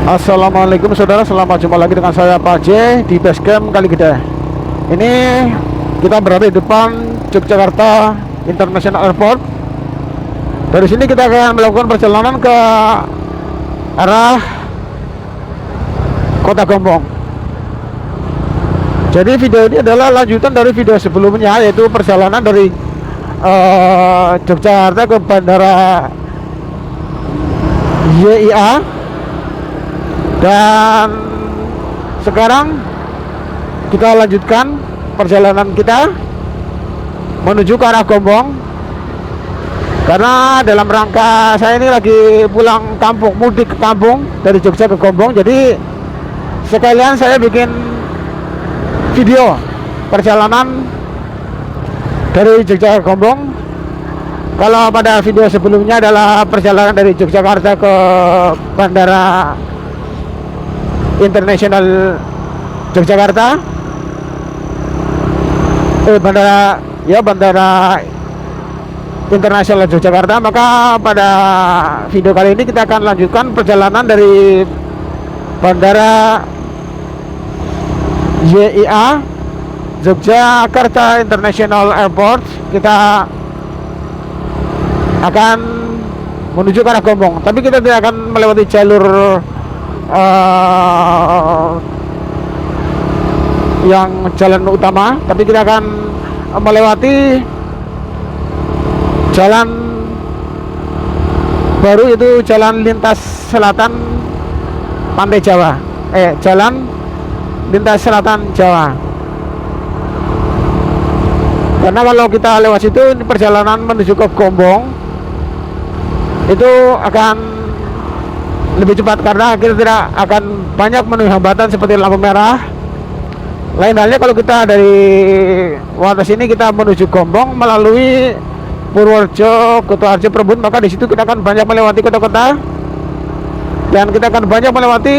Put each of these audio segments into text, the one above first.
Assalamualaikum saudara, selamat jumpa lagi dengan saya Pak J di Basecamp Kaligede. Ini kita berada di depan Yogyakarta International Airport. Dari sini kita akan melakukan perjalanan ke arah Kota Gombong. Jadi video ini adalah lanjutan dari video sebelumnya, yaitu perjalanan dari Yogyakarta ke Bandara YIA. Dan sekarang kita lanjutkan perjalanan kita menuju ke arah Gombong, karena dalam rangka saya ini lagi pulang kampung, mudik ke kampung dari Jogja ke Gombong. Jadi sekalian saya bikin video perjalanan dari Jogja ke Gombong. Kalau pada video sebelumnya adalah perjalanan dari Yogyakarta ke Bandara Internasional Yogyakarta, Bandara Internasional Yogyakarta. Maka pada video kali ini kita akan lanjutkan perjalanan dari Bandara YIA Yogyakarta International Airport. Kita akan menuju ke arah Gombong, tapi kita tidak akan melewati jalur yang jalan utama, tapi kita akan melewati jalan baru, yaitu jalan lintas selatan Pantai Jawa, jalan lintas selatan Jawa. Karena kalau kita lewat situ, perjalanan menuju ke Gombong itu akan lebih cepat, karena kita tidak akan banyak menemui hambatan seperti lampu merah. Lain halnya kalau kita dari Wates ini kita menuju Gombong melalui Purworejo, Kutoarjo, Perbun, maka di situ kita akan banyak melewati kota-kota dan kita akan banyak melewati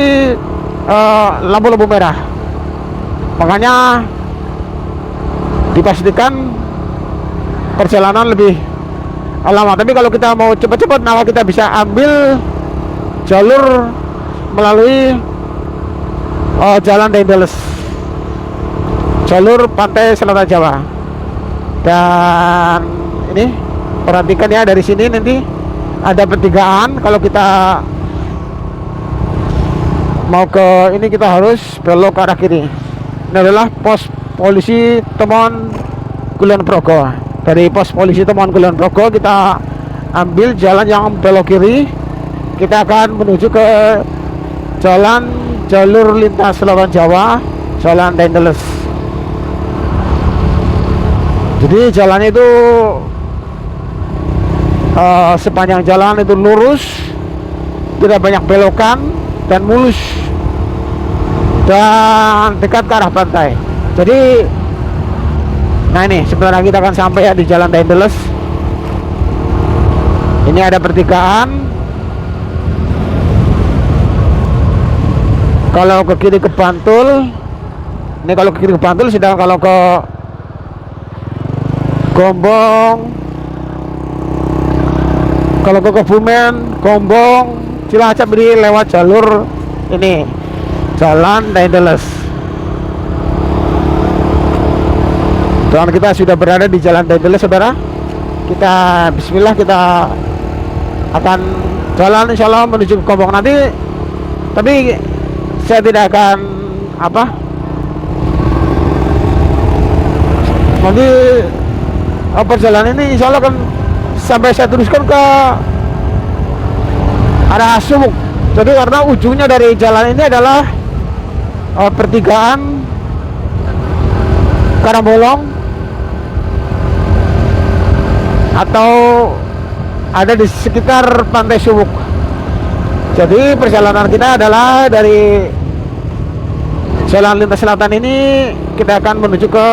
lampu-lampu merah. Makanya dipastikan perjalanan lebih lama. Tapi kalau kita mau cepat-cepat, maka kita bisa ambil jalur melalui Jalan Dendels, jalur Pantai Selatan Jawa. Dan ini perhatikan ya, dari sini nanti ada pertigaan. Kalau kita mau ke ini, kita harus belok ke arah kiri. Ini adalah pos polisi Temon Kulon Progo. Dari pos polisi Temon Kulon Progo kita ambil jalan yang belok kiri. Kita akan menuju ke jalur lintas selatan Jawa, Jalan Dendels. Jadi jalannya itu sepanjang jalan itu lurus, tidak banyak belokan dan mulus, dan dekat ke arah pantai. Jadi nah ini sebentar lagi kita akan sampai ya di Jalan Dendels. Ini ada pertigaan. Kalau ke kiri ke Bantul, ini kalau ke kiri ke Bantul, sedangkan kalau ke Gombong, kalau ke Kebumen, Gombong, Cilacap, ini lewat jalur ini, Jalan Dendels. Dan kita sudah berada di Jalan Dendels, saudara. Kita bismillah, kita akan jalan insya Allah menuju ke Gombong nanti. Tapi saya tidak akan nanti perjalanan ini insya Allah kan sampai saya teruskan ke arah Sumuk. Jadi karena ujungnya dari jalan ini adalah pertigaan Karangbolong, atau ada di sekitar Pantai Sumuk. Jadi perjalanan kita adalah dari jalan lintas selatan ini, kita akan menuju ke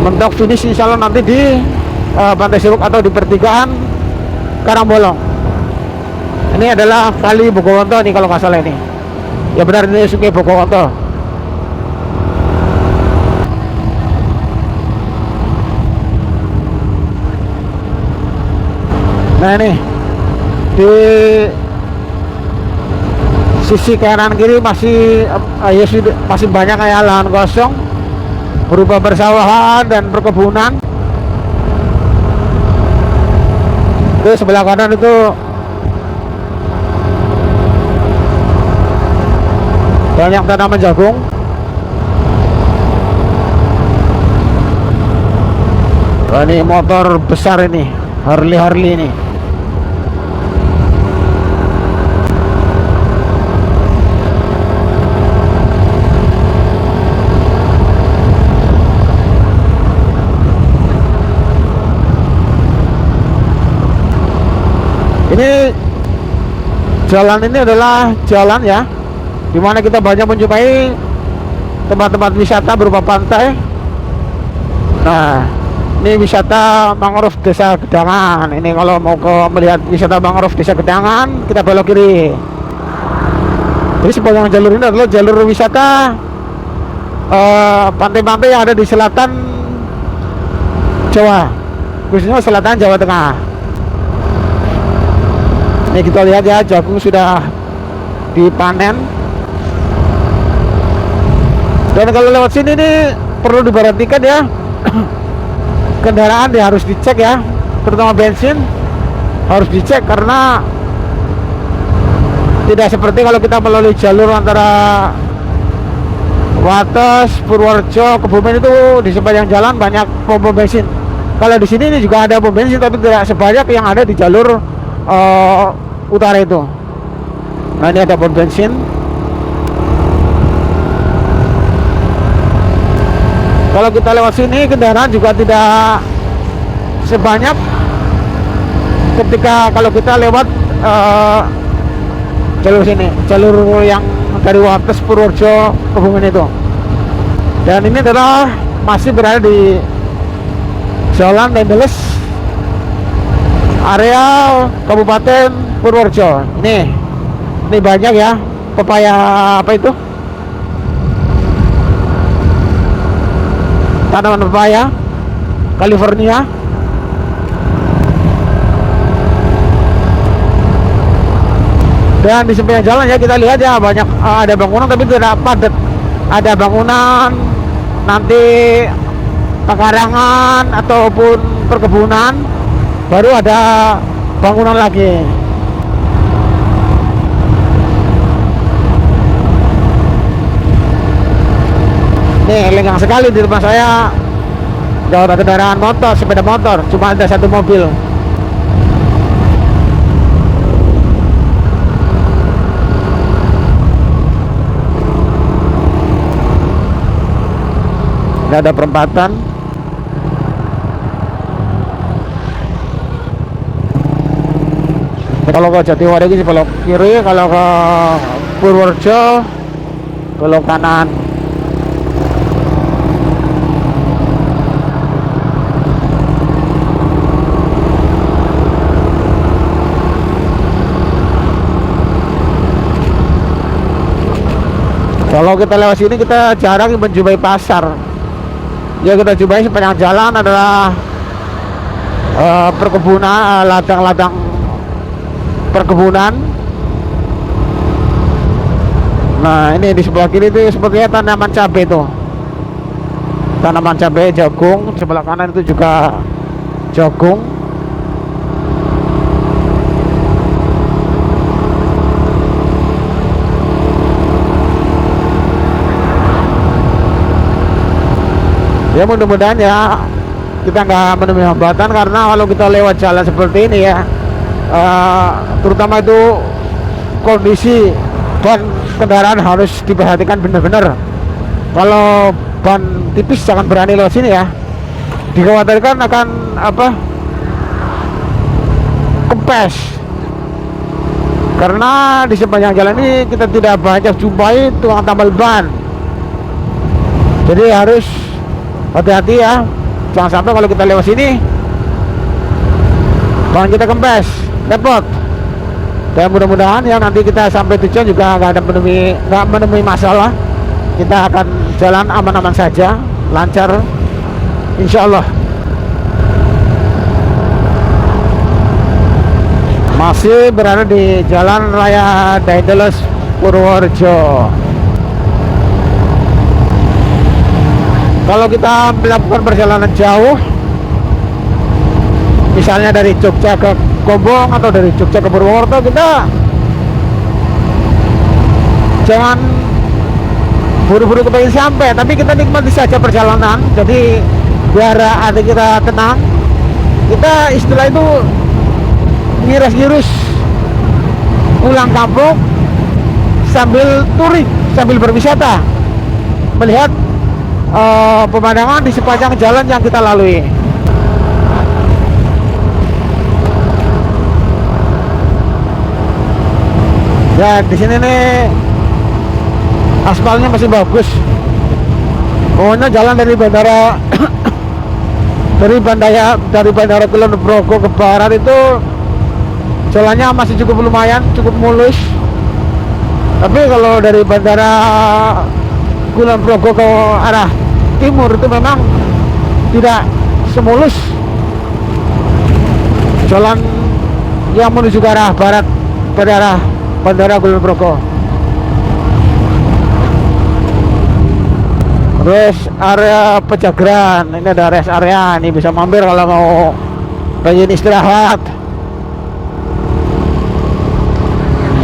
mentok finish insya Allah nanti di Pantai Sumuk atau di pertigaan Karangbolong. Ini adalah Kali Bogowonto nih kalau nggak salah ini. Ya benar, ini Sungai Bogowonto. Nah ini di sisi kanan kiri masih ya masih banyak kayak lahan kosong berupa persawahan dan perkebunan. Itu sebelah kanan itu banyak tanaman jagung. Oh, ini motor besar ini, Harley ini. Ini jalan ini adalah jalan ya, dimana kita banyak menjumpai tempat-tempat wisata berupa pantai. Nah, ini wisata mangrove Desa Gedangan. Ini kalau mau melihat wisata mangrove Desa Gedangan, kita belok kiri. Jadi sepanjang jalur ini adalah jalur wisata pantai-pantai yang ada di selatan Jawa, khususnya selatan Jawa Tengah. Ini kita lihat ya, jagung sudah dipanen. Dan kalau lewat sini nih perlu diperhatikan ya, kendaraan dia harus dicek ya, terutama bensin harus dicek, karena tidak seperti kalau kita melalui jalur antara Wates, Purworejo, Kebumen, itu di sepanjang jalan banyak pom bensin. Kalau di sini ini juga ada pom bensin, tapi tidak sebanyak yang ada di jalur utara itu. Nah, ini ada pom bensin. Kalau kita lewat sini, kendaraan juga tidak sebanyak ketika kalau kita lewat jalur sini, jalur yang dari Wates, Purworejo, Kebumen itu. Dan ini adalah masih berada di Jalan Dendeles, area Kabupaten Purworejo. Ini banyak ya pepaya, apa itu, tanaman pepaya California. Dan di sepanjang jalan ya kita lihat ya banyak ada bangunan, tapi tidak padat. Ada bangunan, nanti pekarangan ataupun perkebunan, baru ada bangunan lagi. Nih, lenggang sekali di depan saya, jauh ada kendaraan motor, sepeda motor, cuma ada satu mobil. Nggak ada perempatan. Kalau ke Jatiwaringin ini belok kiri, kalau ke Purworejo belok kanan. Kalau kita lewat sini kita jarang menjumpai pasar. Ya, kita jumpai sepanjang jalan adalah perkebunan, ladang-ladang perkebunan. Nah, ini di sebelah kiri itu sepertinya tanaman cabai itu. Tanaman cabai, jagung. Sebelah kanan itu juga jagung. Ya, mudah-mudahan ya kita nggak menemui hambatan, karena kalau kita lewat jalan seperti ini ya, terutama itu kondisi ban kendaraan harus diperhatikan benar-benar. Kalau ban tipis jangan berani lewat sini ya, dikhawatirkan akan kempes, karena di sepanjang jalan ini kita tidak banyak jumpai tukang tambal ban. Jadi harus hati-hati ya, jangan sampai kalau kita lewat sini ban kita kempes, repot. Dan mudah-mudahan ya nanti kita sampai tujuan juga nggak menemui masalah. Kita akan jalan aman-aman saja, lancar, insya Allah. Masih berada di Jalan Raya Dendeles, Purworejo. Kalau kita melakukan perjalanan jauh, misalnya dari Jogja ke Gombong atau dari Jogja ke Purwokerto, kita jangan buru-buru kepengen sampai, tapi kita nikmati saja perjalanan. Jadi biar hati kita tenang, kita istilah itu ngiris-ngiris pulang kampung sambil touring, sambil berwisata, melihat pemandangan di sepanjang jalan yang kita lalui. Ya, di sini nih aspalnya masih bagus. Pokoknya jalan dari bandara dari bandara Kulon Progo ke barat itu jalannya masih cukup lumayan, cukup mulus. Tapi kalau dari bandara Kulon Progo ke arah timur itu memang tidak semulus jalan yang menuju ke arah barat pada arah bandara Kulon Progo. Terus area Pejagan, ini ada rest area, ini bisa mampir kalau mau pengen istirahat.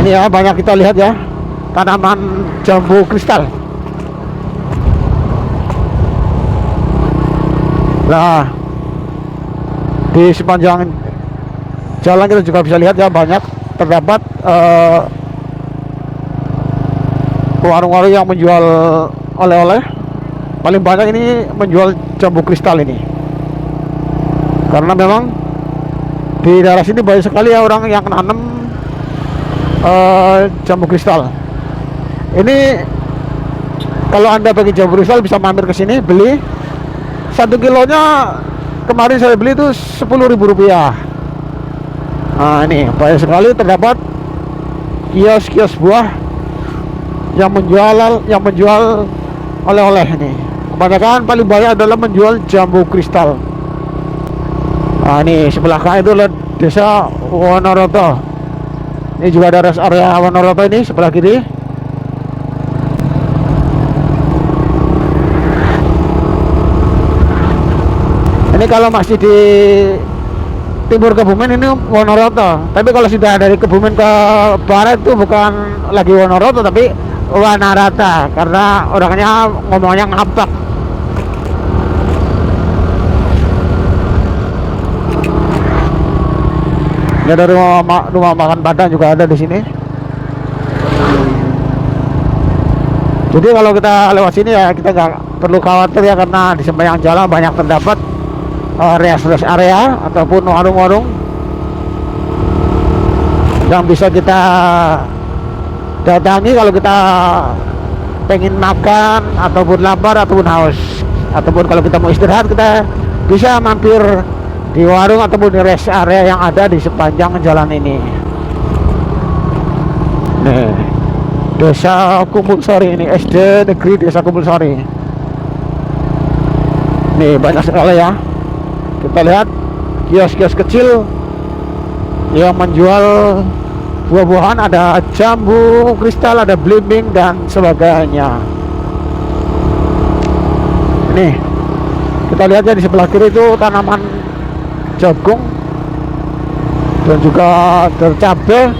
Ini ya, banyak kita lihat ya, tanaman jambu kristal. Nah, di sepanjang jalan kita juga bisa lihat ya, banyak terdapat warung-warung yang menjual oleh-oleh. Paling banyak ini menjual jambu kristal ini, karena memang di daerah sini banyak sekali ya orang yang nanam jambu kristal. Ini kalau Anda bagi jambu kristal bisa mampir ke sini beli. 1 kilonya kemarin saya beli itu Rp10.000. Nah, ini banyak sekali terdapat kios-kios buah yang menjual oleh-oleh ini. Kebanyakan paling banyak adalah menjual jambu kristal. Nah, ini sebelah kanan itu adalah desa Wonoroto. Ini juga ada rest area Wonoroto ini sebelah kiri. Ini kalau masih di timur Kebumen ini Wonoroto. Tapi kalau sudah dari Kebumen ke barat itu bukan lagi Wonoroto tapi Wanarata, karena orangnya ngomongnya ngapak. Ini ada rumah makan Padang juga ada di sini. Jadi kalau kita lewat sini ya kita nggak perlu khawatir ya, karena di sepanjang jalan banyak terdapat rest area ataupun warung-warung yang bisa kita datangi kalau kita pengen makan ataupun lapar ataupun haus, ataupun kalau kita mau istirahat kita bisa mampir di warung ataupun di rest area yang ada di sepanjang jalan ini. Nih, Desa Kumbulsari ini, SD Negeri Desa Kumbulsari. Nih banyak sekali ya. Kita lihat kios-kios kecil yang menjual buah-buahan, ada jambu kristal, ada belimbing dan sebagainya. Nih kita lihat ya, di sebelah kiri itu tanaman jagung dan juga cabai.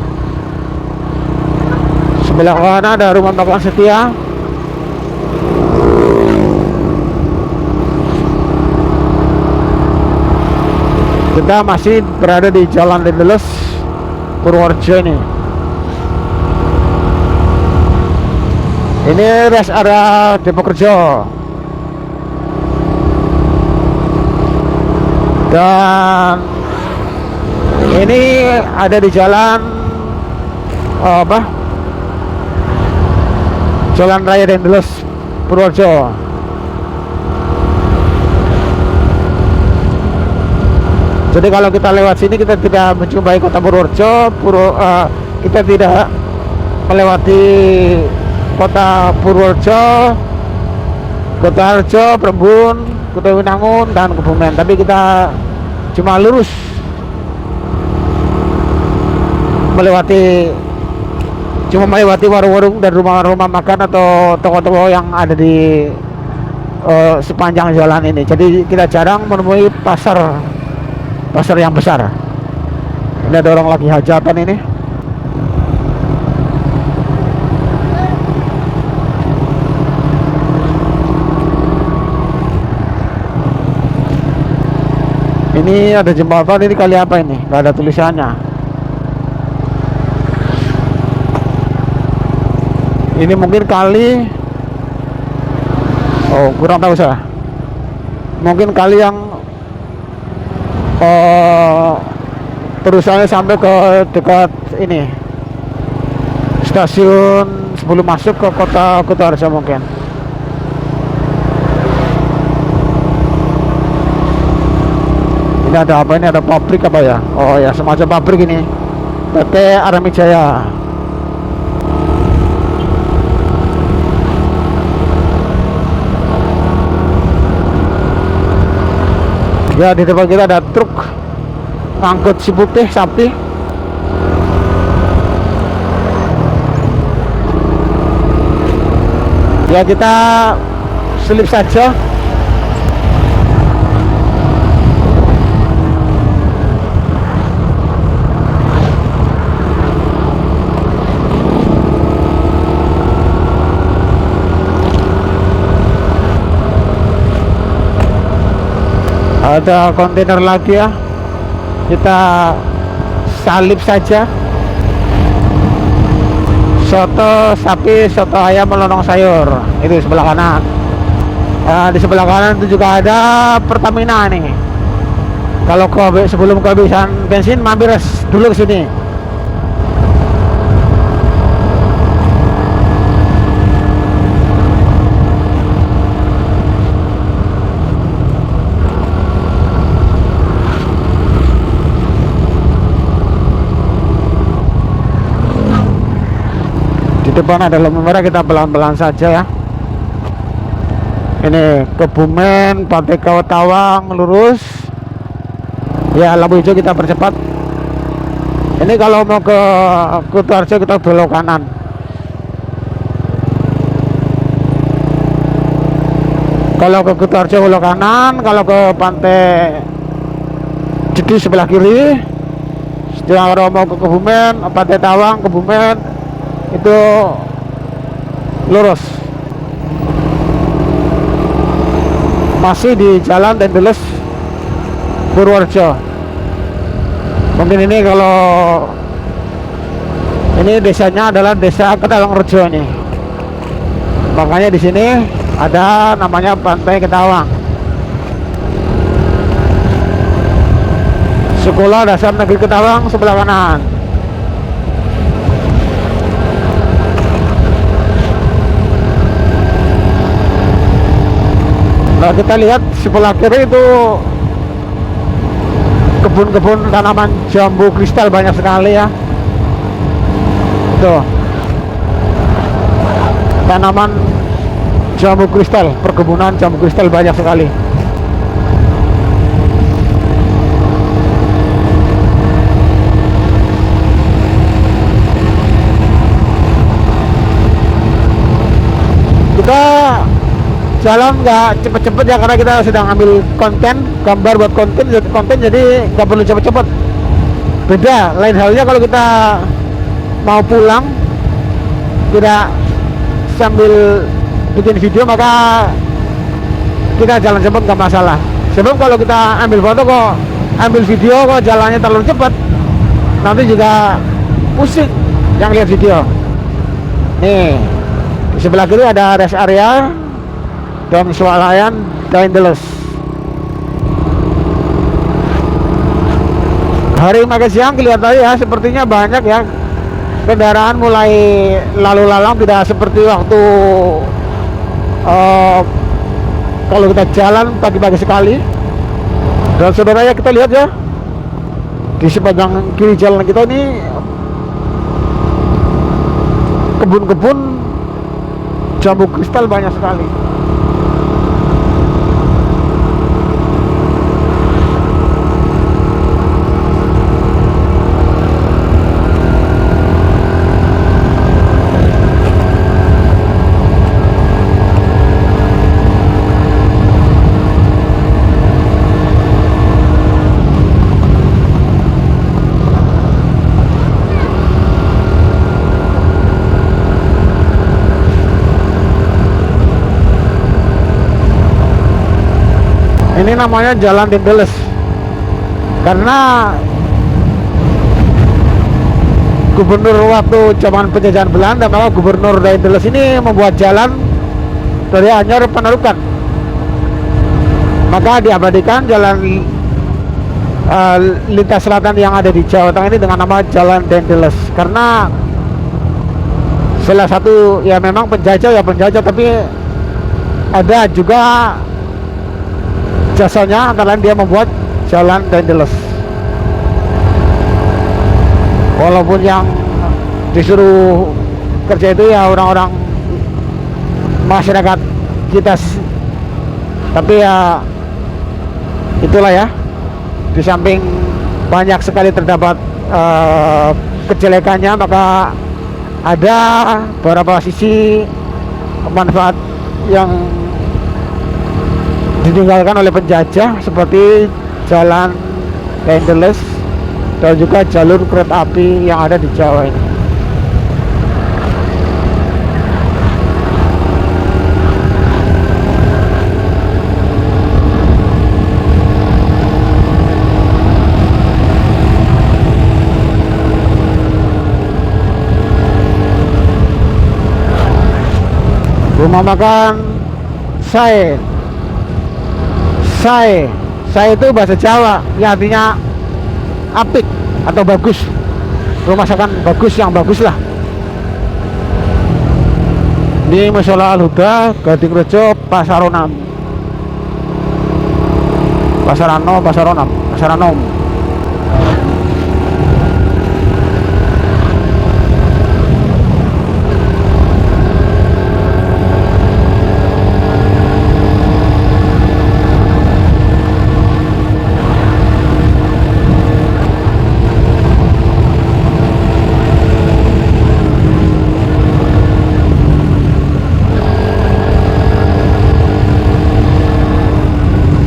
Sebelah kanan ada rumah makan Setia. Kita masih berada di Jalan Lindeles Purworejo ini. Ini rest area Depok Rejo. Dan ini ada di jalan Jalan Raya Lindeles Purworejo. Jadi kalau kita lewat sini kita tidak menjumpai kota Purworejo, kita tidak melewati kota Purworejo, Kota Harjo, Prembun, Kota Winangun dan Kebumen, tapi kita cuma lurus cuma melewati warung-warung dan rumah-rumah makan atau toko-toko yang ada di sepanjang jalan ini. Jadi kita jarang menemui pasar yang besar. Ini ada orang lagi hajatan ini. Ini ada jembatan, ini kali apa ini? Gak ada tulisannya. Ini mungkin kali, oh kurang tahu saya. Mungkin kali yang terusannya sampai ke dekat ini stasiun sebelum masuk ke kota Kutoarjo mungkin. Ini ada apa ini? Ada pabrik apa ya? Oh ya, semacam pabrik ini. PT Aramijaya. Ya, di depan kita ada truk ngangkut si putih sapi. Ya, kita selip saja. Ada kontainer lagi ya, kita salip saja. Soto sapi, soto ayam, melonong sayur, itu sebelah kanan. Di sebelah kanan itu juga ada Pertamina nih. Kalau sebelum kehabisan bensin, mampir dulu ke sini. Depan ada lampu merah, kita pelan-pelan saja ya. Ini Kebumen, Pantai Kawatawang lurus ya, lampu hijau kita percepat. Ini kalau mau ke Kutoarjo kita belok kanan. Kalau ke Kutoarjo belok kanan, kalau ke Pantai Jedi sebelah kiri. Kalau mau ke Kebumen, Pantai Tawang, Kebumen itu lurus. Masih di jalan Dendeles Purworejo. Mungkin ini kalau ini desanya adalah desa Kedalangrejo nih. Makanya di sini ada namanya Pantai Ketawang. Sekolah Dasar Negeri Ketawang sebelah kanan. Nah, kita lihat sebelah kiri itu kebun-kebun tanaman jambu kristal banyak sekali ya. Tuh, tanaman jambu kristal, perkebunan jambu kristal banyak sekali. Kita jalan nggak cepet-cepet ya, karena kita sedang ambil konten, gambar buat konten, jadi nggak perlu cepet-cepet. Beda lain halnya kalau kita mau pulang tidak sambil bikin video, maka kita jalan cepet nggak masalah. Sebab kalau kita ambil foto kok, ambil video kok jalannya terlalu cepat, nanti juga pusing yang lihat video. Nih, di sebelah kiri ada rest area dan swalayan Dendeles. Hari makan siang kelihatannya ya, sepertinya banyak ya kendaraan mulai lalu lalang, tidak seperti waktu kalau kita jalan pagi-pagi sekali. Dan saudara ya, kita lihat ya di sepanjang kiri jalan kita ini kebun-kebun jambu kristal banyak sekali. Ini namanya Jalan Dendeles karena gubernur waktu zaman penjajahan Belanda, maka gubernur Dendeles ini membuat jalan dari Anyer Penelukan, maka diabadikan jalan lintas selatan yang ada di Jawa Tengah ini dengan nama Jalan Dendeles karena salah satu ya memang penjajah tapi ada juga jasanya, antara lain dia membuat Jalan Dendeles. Walaupun yang disuruh kerja itu ya orang-orang masyarakat kita, tapi ya itulah ya, di samping banyak sekali terdapat kejelekannya, maka ada beberapa sisi manfaat yang ditinggalkan oleh penjajah seperti Jalan Dendeles dan juga jalur kereta api yang ada di Jawa ini. Rumah makan Sae itu bahasa Jawa yang artinya apik atau bagus, rumah makan bagus, yang bagus lah. Ini Mushola Al-Huda, Gadingrejo, Pasaronom.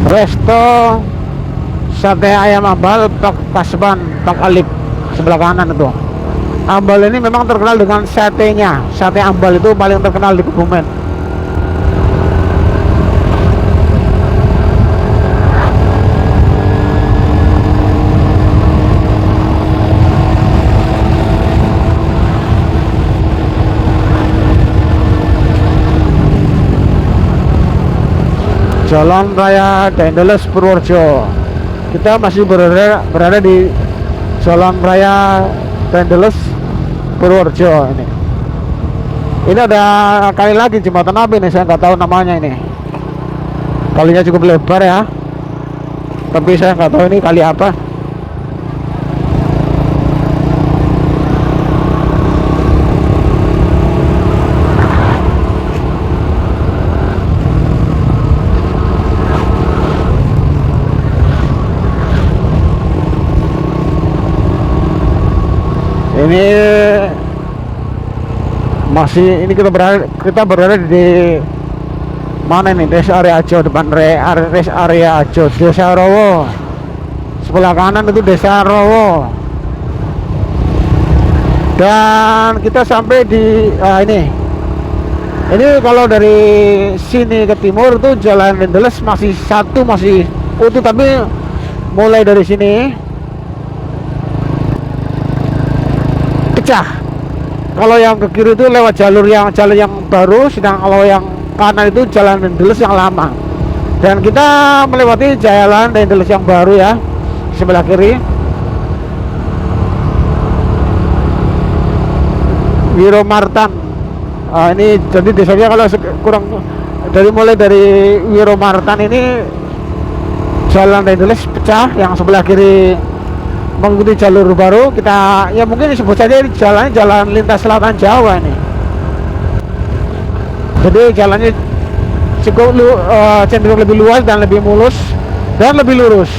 Resto sate ayam ambal Pak Kasban, Pak Alip, sebelah kanan itu. Ambal ini memang terkenal dengan satenya. Sate ambal itu paling terkenal di Kebumen. Jalan Raya Dendeles Purworejo. Kita masih berada di Jalan Raya Dendeles Purworejo ini. Ini ada kali lagi jembatan apa ini, saya nggak tahu namanya ini. Kalinya cukup lebar ya, tapi saya nggak tahu ini kali apa. Ini masih kita berada di mana ini? Desa Area Ajo, depan rest area Ajo, Desa Rowo. Sebelah kanan itu Desa Rowo. Dan kita sampai di ini kalau dari sini ke timur tuh Jalan Dendeles masih utuh, tapi mulai dari sini pecah. Kalau yang ke kiri itu lewat jalur yang baru, sedang kalau yang kanan itu Jalan Dendeles yang lama. Dan kita melewati Jalan Dendeles yang baru ya, sebelah kiri. Wiromartan. Ini jadi desanya kalau kurang mulai dari Wiromartan ini Jalan Dendeles pecah, yang sebelah kiri mengikuti jalur baru. Kita ya mungkin disebut saja jalan lintas selatan Jawa ini. Jadi jalannya cukup cenderung lebih luas dan lebih mulus dan lebih lurus.